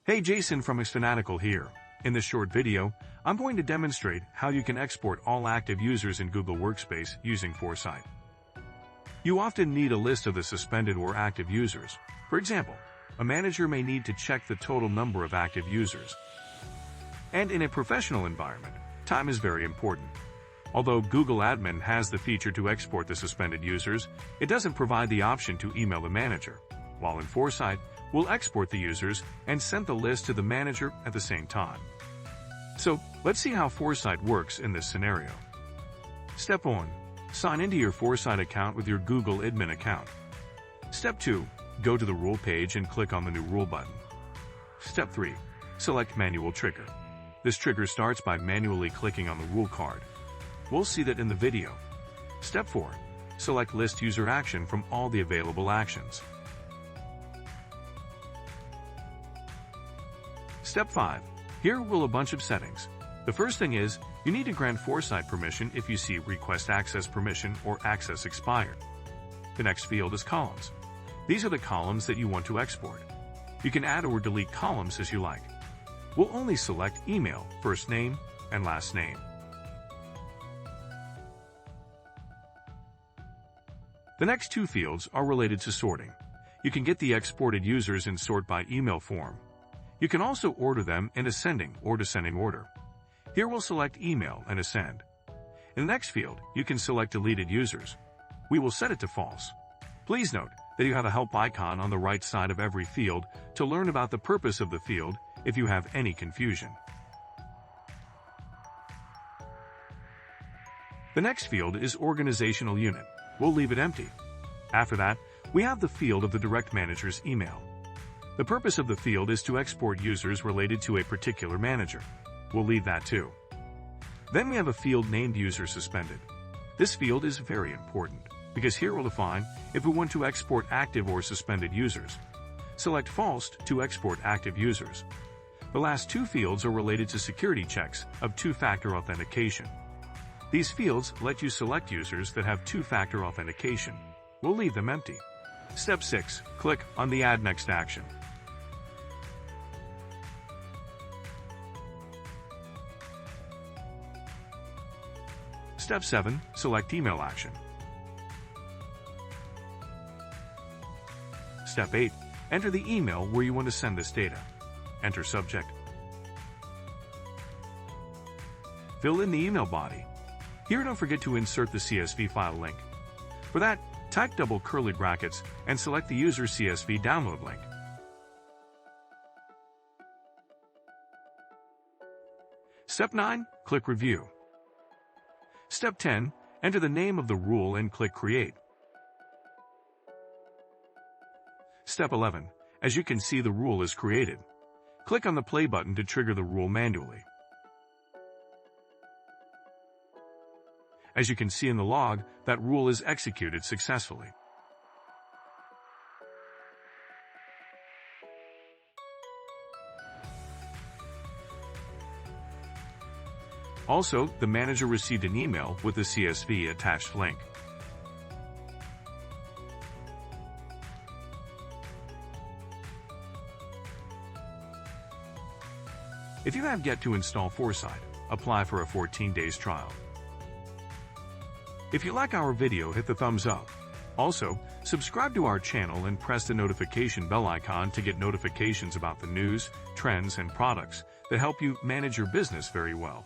Hey, Jason from xFanatical here. In this short video, I'm going to demonstrate how you can export all active users in Google Workspace using Foresight. You often need a list of the suspended or active users. For example, a manager may need to check the total number of active users. And in a professional environment, time is very important. Although Google Admin has the feature to export the suspended users, it doesn't provide the option to email the manager. While in Foresight, we'll export the users and send the list to the manager at the same time. So, let's see how Foresight works in this scenario. Step 1. Sign into your Foresight account with your Google Admin account. Step 2. Go to the Rule page and click on the New Rule button. Step 3. Select Manual Trigger. This trigger starts by manually clicking on the rule card. We'll see that in the video. Step 4. Select List User Action from all the available actions. Step 5. Here will a bunch of settings. The first thing is, you need to grant Foresight permission if you see Request Access Permission or Access Expired. The next field is Columns. These are the columns that you want to export. You can add or delete columns as you like. We'll only select Email, First Name, and Last Name. The next two fields are related to sorting. You can get the exported users in Sort by Email form. You can also order them in ascending or descending order. Here we'll select Email and Ascend. In the next field, you can select Deleted Users. We will set it to False. Please note that you have a help icon on the right side of every field to learn about the purpose of the field if you have any confusion. The next field is Organizational Unit. We'll leave it empty. After that, we have the field of the direct manager's email. The purpose of the field is to export users related to a particular manager. We'll leave that too. Then we have a field named User Suspended. This field is very important because here we'll define if we want to export active or suspended users. Select False to export active users. The last two fields are related to security checks of two-factor authentication. These fields let you select users that have two-factor authentication. We'll leave them empty. Step 6. Click on the Add Next action. Step 7. Select Email action. Step 8. Enter the email where you want to send this data. Enter subject. Fill in the email body. Here don't forget to insert the CSV file link. For that, type double curly brackets and select the user CSV download link. Step 9. Click Review. Step 10. Enter the name of the rule and click Create. Step 11. As you can see, the rule is created. Click on the play button to trigger the rule manually. As you can see in the log, that rule is executed successfully. Also, the manager received an email with the CSV attached link. If you have yet to install Foresight, apply for a 14 days trial. If you like our video, hit the thumbs up. Also, subscribe to our channel and press the notification bell icon to get notifications about the news, trends, and products that help you manage your business very well.